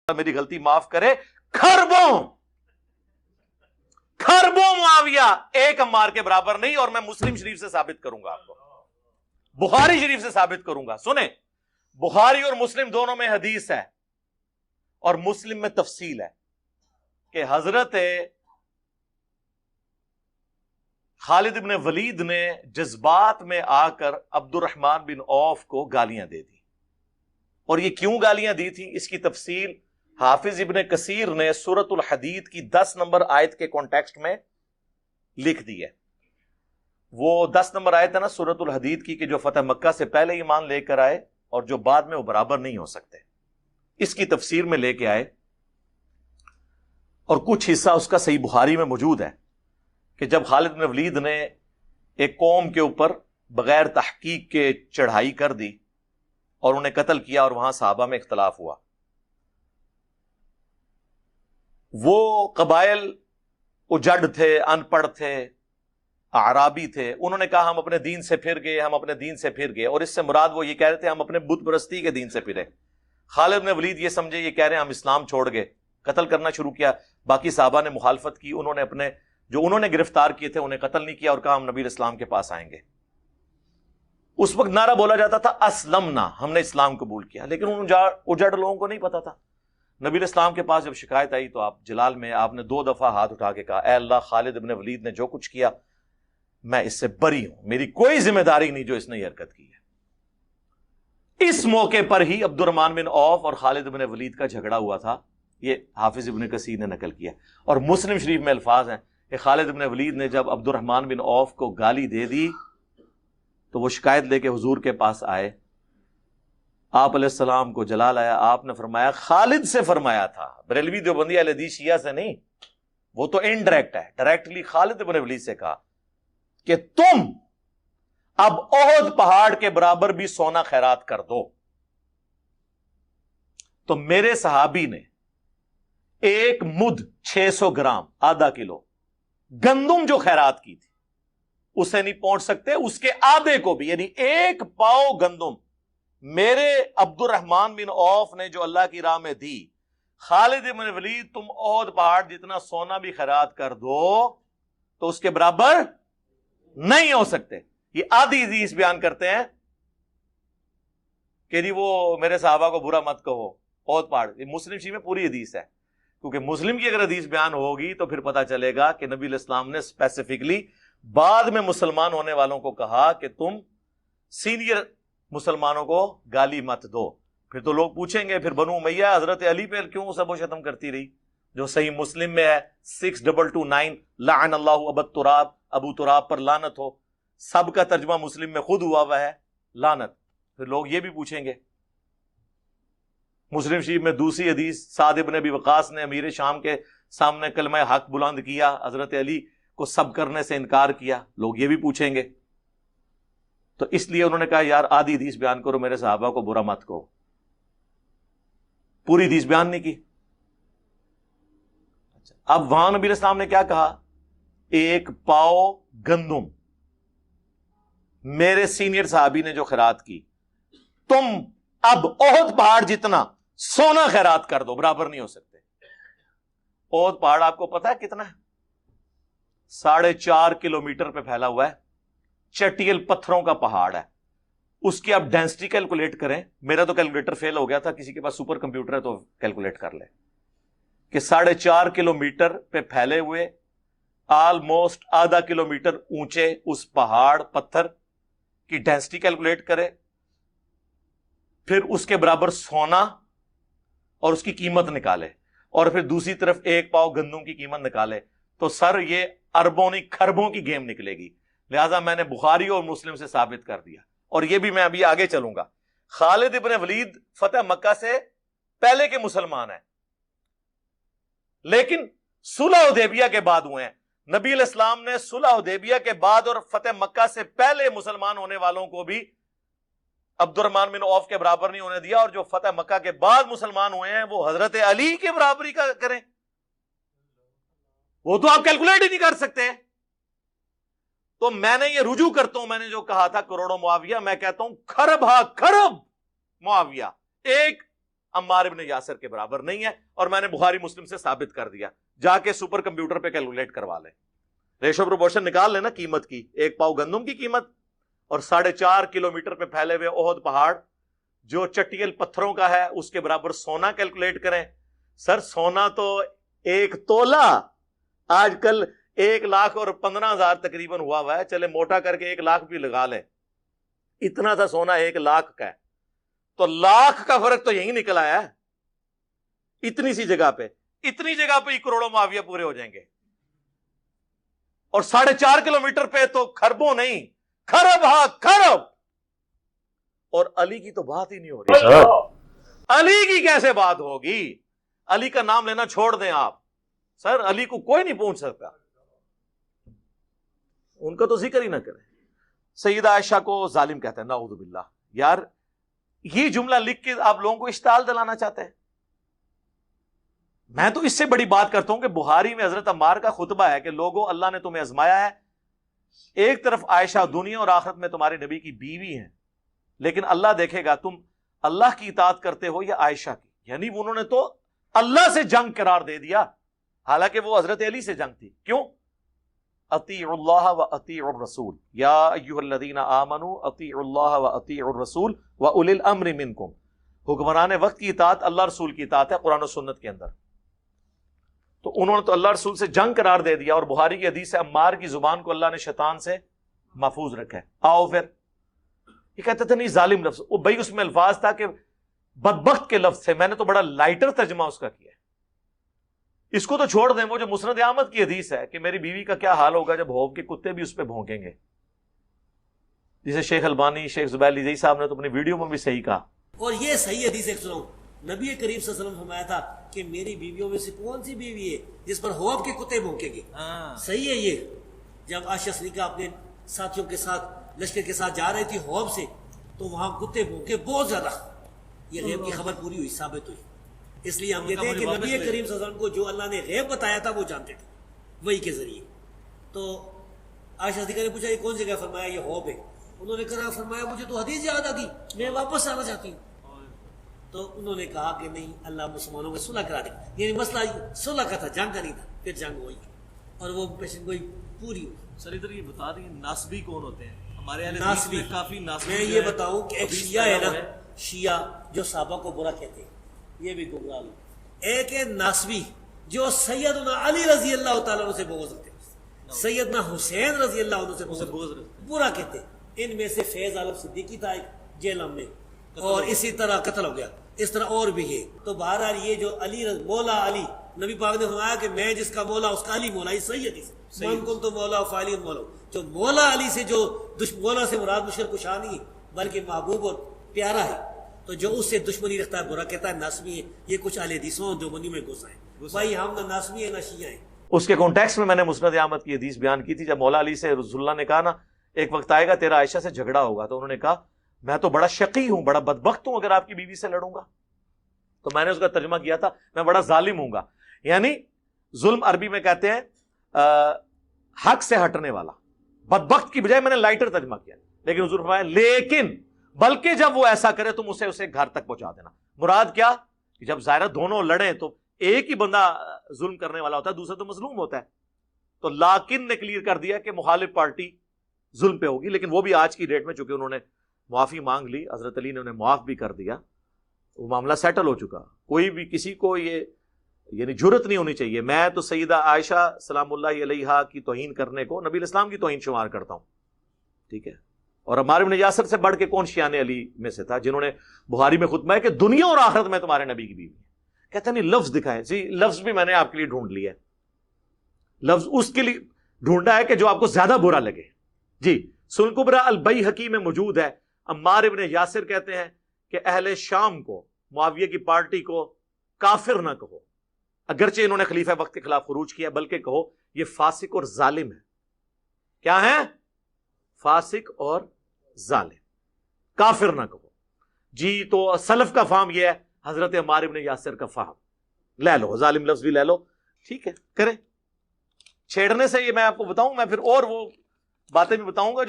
میری غلطی معاف کرے، خربوں معاویہ ایک عمار کے برابر نہیں. اور میں مسلم شریف سے ثابت کروں گا آپ کو، بخاری شریف سے ثابت کروں گا. سنیں، بخاری اور مسلم دونوں میں حدیث ہے، اور مسلم میں تفصیل ہے کہ حضرت خالد بن ولید نے جذبات میں آ کر عبد الرحمن بن عوف کو گالیاں دے دی. اور یہ کیوں گالیاں دی تھی، اس کی تفصیل حافظ ابن کثیر نے سورۃ الحدید کی 10 نمبر آیت کے کانٹیکسٹ میں لکھ دی ہے. وہ 10 نمبر آیت ہے نا سورۃ الحدید کی، کہ جو فتح مکہ سے پہلے ایمان لے کر آئے اور جو بعد میں وہ برابر نہیں ہو سکتے. اس کی تفسیر میں لے کے آئے، اور کچھ حصہ اس کا صحیح بخاری میں موجود ہے کہ جب خالد بن ولید نے ایک قوم کے اوپر بغیر تحقیق کے چڑھائی کر دی اور انہیں قتل کیا، اور وہاں صحابہ میں اختلاف ہوا. وہ قبائل اجڑ تھے، ان پڑھ تھے، اعرابی تھے. انہوں نے کہا ہم اپنے دین سے پھر گئے، ہم اپنے دین سے پھر گئے. اور اس سے مراد وہ یہ کہہ رہے تھے ہم اپنے بت پرستی کے دین سے پھرے. خالد بن ولید یہ سمجھے یہ کہہ رہے ہیں ہم اسلام چھوڑ گئے، قتل کرنا شروع کیا. باقی صحابہ نے مخالفت کی، انہوں نے اپنے جو انہوں نے گرفتار کیے تھے انہیں قتل نہیں کیا، اور کہا ہم نبی اسلام کے پاس آئیں گے. اس وقت نعرہ بولا جاتا تھا اسلمنا، ہم نے اسلام قبول کیا. لیکن ان اجڑ لوگوں کو نہیں پتا تھا. نبی اسلام کے پاس جب شکایت آئی تو آپ جلال میں آپ نے 2 دفعہ ہاتھ اٹھا کے کہا اے اللہ، خالد بن ولید نے جو کچھ کیا میں اس سے بری ہوں، میری کوئی ذمہ داری نہیں جو اس نے یہ حرکت کی ہے. اس موقع پر ہی عبد الرحمن بن عوف اور خالد بن ولید کا جھگڑا ہوا تھا. یہ حافظ ابن کثیر نے نقل کیا. اور مسلم شریف میں الفاظ ہیں کہ خالد بن ولید نے جب عبد الرحمن بن عوف کو گالی دے دی تو وہ شکایت لے کے حضور کے پاس آئے. آپ علیہ السلام کو جلال آیا، آپ نے فرمایا خالد سے فرمایا تھا. بریلوی دیوبندی اہل حدیث شیعہ سے نہیں، وہ تو انڈائریکٹ ہے. ڈائریکٹلی خالد بن ولید سے کہا کہ تم اب احد پہاڑ کے برابر بھی سونا خیرات کر دو. تو میرے صحابی نے 1 مد 600 گرام آدھا کلو گندم جو خیرات کی تھی اسے نہیں پہنچ سکتے، اس کے آدھے کو بھی، یعنی 1 پاؤ گندم میرے عبد الرحمن بن عوف نے جو اللہ کی راہ میں دی. خالد بن ولید تم احد پہاڑ جتنا سونا بھی خیرات کر دو تو اس کے برابر نہیں ہو سکتے. یہ آدھی حدیث بیان کرتے ہیں کہ جی وہ میرے صحابہ کو برا مت کہو احد پہاڑ. یہ مسلم شریف میں پوری حدیث ہے، کیونکہ مسلم کی اگر حدیث بیان ہوگی تو پھر پتہ چلے گا کہ نبی علیہ السلام نے اسپیسیفکلی بعد میں مسلمان ہونے والوں کو کہا کہ تم سینئر مسلمانوں کو گالی مت دو. پھر تو لوگ پوچھیں گے پھر بنو امیہ حضرت علی پہ کیوں سب و شتم کرتی رہی، جو صحیح مسلم میں ہے 6229 لعن اللہ ابو تراب، ابو تراب پر لعنت ہو. سب کا ترجمہ مسلم میں خود ہوا ہے لعنت. پھر لوگ یہ بھی پوچھیں گے. مسلم شریف میں دوسری حدیث سعد بن ابی وقاص نے امیر شام کے سامنے کلمہ حق بلند کیا، حضرت علی کو سب کرنے سے انکار کیا. لوگ یہ بھی پوچھیں گے. تو اس لیے انہوں نے کہا یار آدھی حدیث بیان کرو، میرے صحابہ کو برا مت کہو. پوری حدیث بیان نہیں کی. اب وہاں نبی اسلام نے کیا کہا، 1 پاؤ گندم میرے سینئر صحابی نے جو خیرات کی، تم اب احد پہاڑ جتنا سونا خیرات کر دو، برابر نہیں ہو سکتے. احد پہاڑ آپ کو پتا ہے کتنا ہے؟ 4.5 کلومیٹر پہ پھیلا ہوا ہے، چٹیل پتھروں کا پہاڑ ہے. اس کی آپ ڈینسٹی کیلکولیٹ کریں. میرا تو کیلکولیٹر فیل ہو گیا تھا، کسی کے پاس سپر کمپیوٹر ہے تو کیلکولیٹ کر لے کہ 4.5 کلومیٹر پہ پھیلے ہوئے آلموسٹ ½ کلومیٹر اونچے اس پہاڑ پتھر کی ڈینسٹی کیلکولیٹ کرے، پھر اس کے برابر سونا اور اس کی قیمت نکالے، اور پھر دوسری طرف 1 پاؤ گندم کی قیمت نکالے، تو سر یہ اربوں نہیں کھربوں کی گیم نکلے گی. لہٰذا میں نے بخاری اور مسلم سے ثابت کر دیا، اور یہ بھی میں ابھی آگے چلوں گا. خالد ابن ولید فتح مکہ سے پہلے کے مسلمان ہیں، لیکن صلح حدیبیہ کے بعد ہوئے ہیں. نبی علیہ السلام نے صلح حدیبیہ کے بعد اور فتح مکہ سے پہلے مسلمان ہونے والوں کو بھی عبد الرحمن بن عوف کے برابر نہیں ہونے دیا، اور جو فتح مکہ کے بعد مسلمان ہوئے ہیں وہ حضرت علی کے برابری کا کریں، وہ تو آپ کیلکولیٹ ہی نہیں کر سکتے. تو میں نے یہ رجوع کرتا ہوں، میں نے جو کہا تھا کروڑوں معاویہ، میں کہتا ہوں کھرب ہا کھرب معاویہ. 1 عمار ابن یاسر کے برابر نہیں ہے، اور میں نے بخاری مسلم سے ثابت کر دیا، جا کے سپر کمپیوٹر پہ کیلکولیٹ کروا لیں، ریشو پروپورشن نکال لینا قیمت کی، ایک پاؤ گندم کی قیمت اور 4.5 کلومیٹر پہ پھیلے ہوئے احد پہاڑ جو چٹیل پتھروں کا ہے اس کے برابر سونا کیلکولیٹ کریں۔ سر سونا تو 1 تولہ آج کل 1,15,000 تقریباً ہوا ہے، چلے موٹا کر کے 1 لاکھ بھی لگا لیں، اتنا تھا سونا 1 لاکھ کا ہے، تو لاکھ کا فرق تو یہی نکل آیا ہے، اتنی سی جگہ پہ، اتنی جگہ پہ ہی کروڑوں معاویہ پورے ہو جائیں گے، اور 4.5 کلومیٹر پہ تو خربوں نہیں، خرب ہاں خرب، اور علی کی تو بات ہی نہیں ہو رہی، علی کی کیسے بات ہوگی؟ علی کا نام لینا چھوڑ دیں آپ، سر علی کو کوئی نہیں پہنچ سکتا، ان کا تو ذکر ہی نہ کریں۔ سیدہ عائشہ کو ظالم کہتے ہیں، نعوذ باللہ۔ یار یہ جملہ لکھ کے آپ لوگوں کو اشتعال دلانا چاہتے ہیں؟ میں تو اس سے بڑی بات کرتا ہوں کہ بخاری میں حضرت عمار کا خطبہ ہے کہ لوگوں اللہ نے تمہیں آزمایا ہے، ایک طرف عائشہ دنیا اور آخرت میں تمہارے نبی کی بیوی ہیں، لیکن اللہ دیکھے گا تم اللہ کی اطاعت کرتے ہو یا عائشہ کی، یعنی انہوں نے تو اللہ سے جنگ قرار دے دیا، حالانکہ وہ حضرت علی سے جنگ تھی۔ کیوں؟ اطیعوا اللہ و اطیعوا الرسول یا ایھا الذین آمنوا اطیعوا اللہ و اطیعوا الرسول و اولی الامر منکم، حکمران وقت کی اطاعت اللہ رسول کی اطاعت ہے قرآن و سنت کے اندر، تو انہوں نے تو اللہ رسول سے جنگ قرار دے دیا، اور بخاری کی حدیث ہے عمار کی زبان کو اللہ نے شیطان سے محفوظ رکھا ہے۔ آؤ پھر یہ کہتے تھے نہیں ظالم لفظ، وہ بھائی اس میں الفاظ تھا کہ بدبخت کے لفظ تھے، میں نے تو بڑا لائٹر ترجمہ اس کا کیا ہے، اس کو تو چھوڑ دیں، وہ جو مسند احمد کی حدیث ہے کہ میری بیوی کا کیا حال ہوگا جب ہوب کے کتے بھی اس پہ بھونکیں گے، جسے شیخ البانی شیخ زبیر علی صاحب نے تو اپنی ویڈیو میں بھی صحیح کہا۔ اور یہ صحیح حدیث ایک سناؤں، نبی کریم صلی اللہ علیہ وسلم فرمایا تھا کہ میری بیویوں میں سے کون سی بیوی ہے جس پر ہوب کے کتے بھونکیں گے؟ صحیح ہے یہ۔ جب عائشہ صدیقہ اپنے ساتھیوں کے ساتھ لشکر کے ساتھ جا رہی تھی ہوب سے، تو وہاں کتے بھونکے بہت زیادہ، یہ غیب کی خبر پوری ہوئی، ثابت ہوئی۔ اس لیے ہم کہتے ہیں کہ نبی کریم صلی اللہ علیہ وسلم کو جو اللہ نے غیب بتایا تھا وہ جانتے تھے وہی کے ذریعے۔ تو عائشہ صدیقہ نے پوچھا یہ کون جگہ؟ فرمایا یہ ہوب ہے۔ انہوں نے کہا فرمایا مجھے تو حدیث یاد آ گئی، میں واپس آنا چاہتی ہوں۔ تو انہوں نے کہا کہ نہیں، اللہ مسلمانوں میں صلح کرا دے، یعنی مسئلہ صلح کا تھا، جنگ کا نہیں تھا۔ پھر جنگ ہوئی اور وہ پیشن گوئی پوری ہوئی۔ سر ادھر یہ بتا دیں ناسبی کون ہوتے ہیں؟ ہمارے اہل ناسبی حدیث میں کافی ناسبی، میں یہ بتاؤں کہ ایک شیعہ ہے نا، شیعہ جو صحابہ کو برا کہتے ہیں، یہ بھی گمراہ لوگ۔ ایک ہے ناسبی جو سیدنا علی رضی اللہ تعالیٰ عنہ سے بغض رکھتے ہیں، سیدنا حسین رضی اللہ عنہ سے بغض برا کہتے ہیں۔ ان میں سے فیض عالم صدیقی تھا ایک جیلم میں، اور اسی طرح قتل ہو گیا، اس طرح اور بھی ہے۔ تو بہرحال یہ جو علی مولا علی، نبی پاک نے فرمایا کہ میں جس کا مولا اس کا علی مولا، یہ صحیح حدیث ہے، من کن تو مولا فعلی مولا۔ جو مولا علی سے جو مولا سے مراد مشرک کشا نہیں بلکہ محبوب اور پیارا ہے، تو جو اس سے دشمنی رکھتا ہے برا کہتا ہے ناسبی ہے۔ یہ کچھ اہل حدیثوں جو منی میں گھس ہیں، بھائی ہم نہ ناسبی ہیں نہ شیعہ ہیں۔ اس کے کانٹیکس میں میں نے مسند احمد کی حدیث بیان کی تھی، جب مولا علی سے رسول اللہ نے کہا نا ایک وقت آئے گا تیرا عائشہ سے جھگڑا ہوگا، تو انہوں نے کہا میں تو بڑا شقی ہوں، بڑا بدبخت ہوں اگر آپ کی بیوی سے لڑوں گا۔ تو میں نے اس کا ترجمہ کیا تھا میں بڑا ظالم ہوں گا، یعنی ظلم عربی میں کہتے ہیں حق سے ہٹنے والا، بدبخت کی بجائے میں نے لائٹر ترجمہ کیا، لیکن حضور فرمایا لیکن بلکہ جب وہ ایسا کرے تم اسے گھر تک پہنچا دینا۔ مراد کیا؟ کہ جب ظاہرہ دونوں لڑیں تو ایک ہی بندہ ظلم کرنے والا ہوتا ہے، دوسرا تو مظلوم ہوتا ہے، تو لاکن نے کلیئر کر دیا کہ مخالف پارٹی ظلم پہ ہوگی، لیکن وہ بھی آج کی ڈیٹ میں چونکہ انہوں نے معافی مانگ لی، حضرت علی نے انہیں معاف بھی کر دیا، وہ معاملہ سیٹل ہو چکا۔ کوئی بھی کسی کو یہ یعنی جرت نہیں ہونی چاہیے، میں تو سیدہ عائشہ سلام اللہ علیہا کی توہین کرنے کو نبی الاسلام کی توہین شمار کرتا ہوں، ٹھیک ہے؟ اور عمار بن یاسر سے بڑھ کے کون شیعان علی میں سے تھا جنہوں نے بخاری میں خطبہ ہے کہ دنیا اور آخرت میں تمہارے نبی کی بیوی ہے؟ کہتے ہیں نہیں لفظ دکھائیں، جی لفظ بھی میں نے آپ کے لیے ڈھونڈ لیا ہے، لفظ اس کے لیے ڈھونڈا ہے کہ جو آپ کو زیادہ برا لگے۔ جی سنن کبری البیہقی میں موجود ہے، عمار ابن یاسر کہتے ہیں کہ اہل شام کو، معاویہ کی پارٹی کو کافر نہ کہو، اگرچہ انہوں نے خلیفہ وقت کے خلاف خروج کیا، بلکہ کہو یہ فاسق اور ظالم ہے۔ کیا ہے؟ فاسق اور ظالم، کافر نہ کہو۔ جی تو سلف کا فہم یہ ہے، حضرت عمار ابن یاسر کا فہم لے لو، ظالم لفظ بھی لے لو، ٹھیک ہے کریں۔ چھیڑنے سے یہ میں آپ کو بتاؤں، میں پھر اور وہ باتیں بھی بتاؤں گا جو